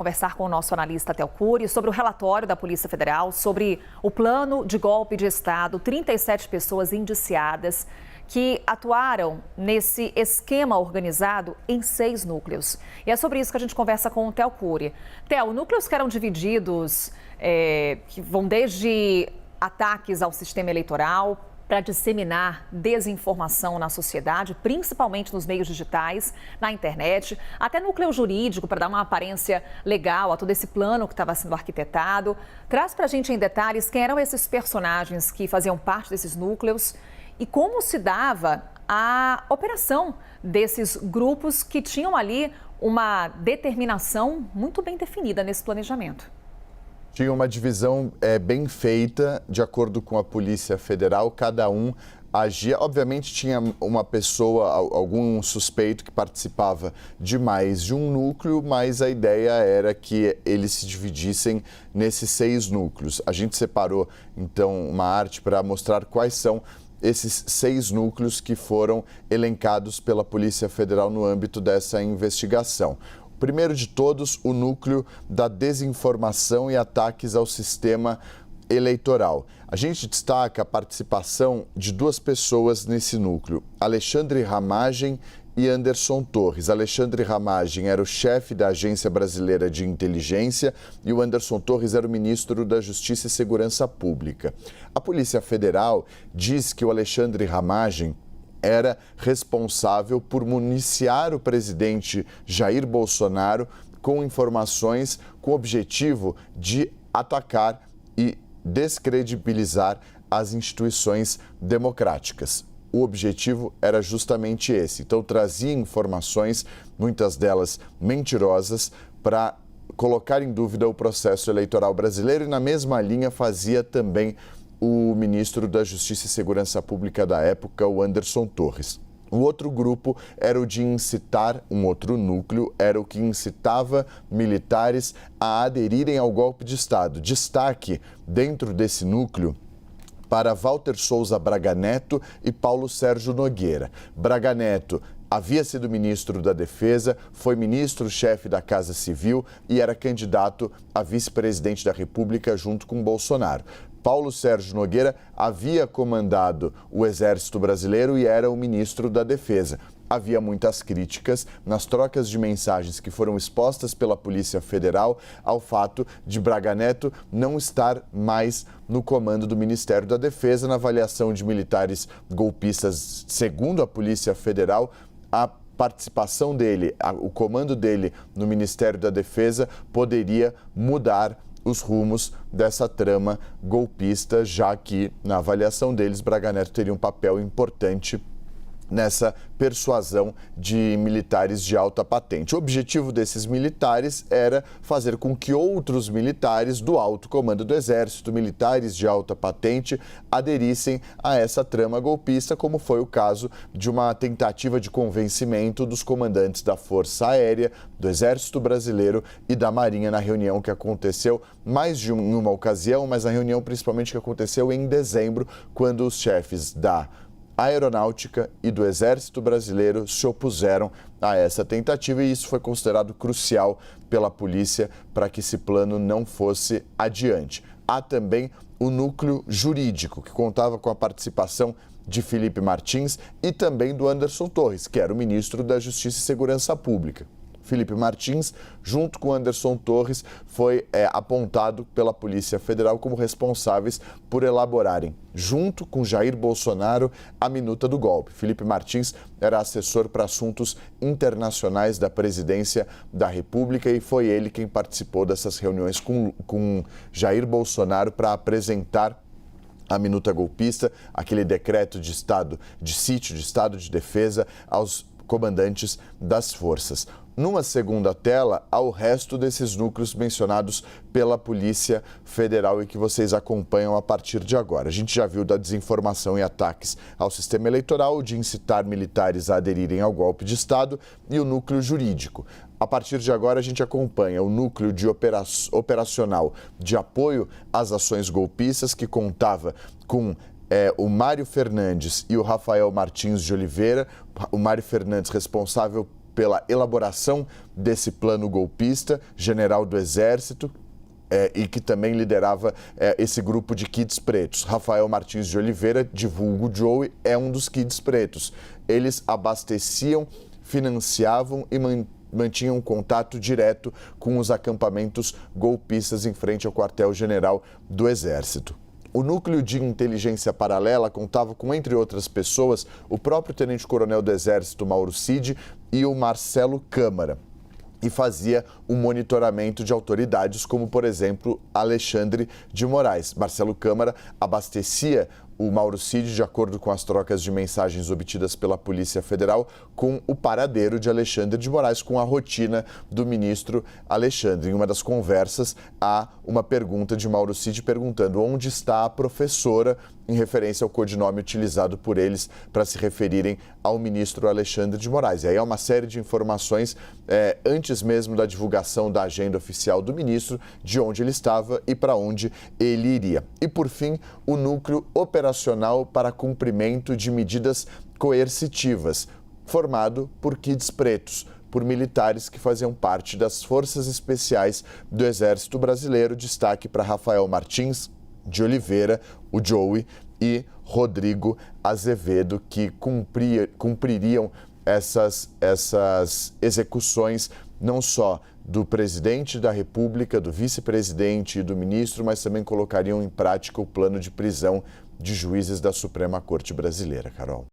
Conversar com o nosso analista Theo Cury sobre o relatório da Polícia Federal sobre o plano de golpe de Estado, 37 pessoas indiciadas que atuaram nesse esquema organizado em 6 núcleos. E é sobre isso que a gente conversa com o Theo Cury. Theo, núcleos que eram divididos, que vão desde ataques ao sistema eleitoral, para disseminar desinformação na sociedade, principalmente nos meios digitais, na internet, até núcleo jurídico para dar uma aparência legal a todo esse plano que estava sendo arquitetado. Traz para a gente em detalhes quem eram esses personagens que faziam parte desses núcleos e como se dava a operação desses grupos que tinham ali uma determinação muito bem definida nesse planejamento. Tinha uma divisão bem feita, de acordo com a Polícia Federal, cada um agia. Obviamente tinha uma pessoa, algum suspeito que participava de mais de um núcleo, mas a ideia era que eles se dividissem nesses 6 núcleos. A gente separou, então, uma arte para mostrar quais são esses 6 núcleos que foram elencados pela Polícia Federal no âmbito dessa investigação. Primeiro de todos, o núcleo da desinformação e ataques ao sistema eleitoral. A gente destaca a participação de 2 pessoas nesse núcleo, Alexandre Ramagem e Anderson Torres. Alexandre Ramagem era o chefe da Agência Brasileira de Inteligência e o Anderson Torres era o ministro da Justiça e Segurança Pública. A Polícia Federal diz que o Alexandre Ramagem era responsável por municiar o presidente Jair Bolsonaro com informações com o objetivo de atacar e descredibilizar as instituições democráticas. O objetivo era justamente esse. Então, trazia informações, muitas delas mentirosas, para colocar em dúvida o processo eleitoral brasileiro e, na mesma linha, fazia também o ministro da Justiça e Segurança Pública da época, o Anderson Torres. O outro grupo era o de incitar, um outro núcleo, era o que incitava militares a aderirem ao golpe de Estado. Destaque dentro desse núcleo para Walter Souza Braga Neto e Paulo Sérgio Nogueira. Braga Neto havia sido ministro da Defesa, foi ministro-chefe da Casa Civil e era candidato a vice-presidente da República junto com Bolsonaro. Paulo Sérgio Nogueira havia comandado o Exército Brasileiro e era o ministro da Defesa. Havia muitas críticas nas trocas de mensagens que foram expostas pela Polícia Federal ao fato de Braga Neto não estar mais no comando do Ministério da Defesa. Na avaliação de militares golpistas, segundo a Polícia Federal, a participação dele, o comando dele no Ministério da Defesa poderia mudar os rumos dessa trama golpista, já que, na avaliação deles, Braga Neto teria um papel importante nessa persuasão de militares de alta patente. O objetivo desses militares era fazer com que outros militares do alto comando do Exército, militares de alta patente, aderissem a essa trama golpista, como foi o caso de uma tentativa de convencimento dos comandantes da Força Aérea, do Exército Brasileiro e da Marinha na reunião que aconteceu mais de uma ocasião, mas a reunião principalmente que aconteceu em dezembro, quando os chefes da Aeronáutica e do Exército Brasileiro se opuseram a essa tentativa e isso foi considerado crucial pela polícia para que esse plano não fosse adiante. Há também o núcleo jurídico, que contava com a participação de Felipe Martins e também do Anderson Torres, que era o ministro da Justiça e Segurança Pública. Felipe Martins, junto com Anderson Torres, foi apontado pela Polícia Federal como responsáveis por elaborarem, junto com Jair Bolsonaro, a minuta do golpe. Felipe Martins era assessor para assuntos internacionais da Presidência da República e foi ele quem participou dessas reuniões com Jair Bolsonaro para apresentar a minuta golpista, aquele decreto de estado de sítio, de estado de defesa aos comandantes das forças. Numa segunda tela, há o resto desses núcleos mencionados pela Polícia Federal e que vocês acompanham a partir de agora. A gente já viu da desinformação e ataques ao sistema eleitoral, de incitar militares a aderirem ao golpe de Estado e o núcleo jurídico. A partir de agora, a gente acompanha o núcleo de operacional de apoio às ações golpistas, que contava com o Mário Fernandes e o Rafael Martins de Oliveira. O Mário Fernandes responsável pela elaboração desse plano golpista, general do Exército, e que também liderava esse grupo de kids pretos. Rafael Martins de Oliveira, de vulgo Joey, é um dos kids pretos. Eles abasteciam, financiavam e mantinham contato direto com os acampamentos golpistas em frente ao quartel-general do Exército. O núcleo de inteligência paralela contava com, entre outras pessoas, o próprio tenente-coronel do Exército, Mauro Cid, e o Marcelo Câmara, e fazia o monitoramento de autoridades, como, por exemplo, Alexandre de Moraes. Marcelo Câmara abastecia o Mauro Cid, de acordo com as trocas de mensagens obtidas pela Polícia Federal, com o paradeiro de Alexandre de Moraes, com a rotina do ministro Alexandre. Em uma das conversas, há uma pergunta de Mauro Cid perguntando onde está a professora, em referência ao codinome utilizado por eles para se referirem ao ministro Alexandre de Moraes. E aí há uma série de informações antes mesmo da divulgação da agenda oficial do ministro, de onde ele estava e para onde ele iria. E, por fim, o núcleo operacional para cumprimento de medidas coercitivas, formado por kids pretos, por militares que faziam parte das Forças Especiais do Exército Brasileiro. Destaque para Rafael Martins de Oliveira, o Joey, e Rodrigo Azevedo, que cumpririam essas execuções não só do presidente da República, do vice-presidente e do ministro, mas também colocariam em prática o plano de prisão de juízes da Suprema Corte Brasileira, Carol.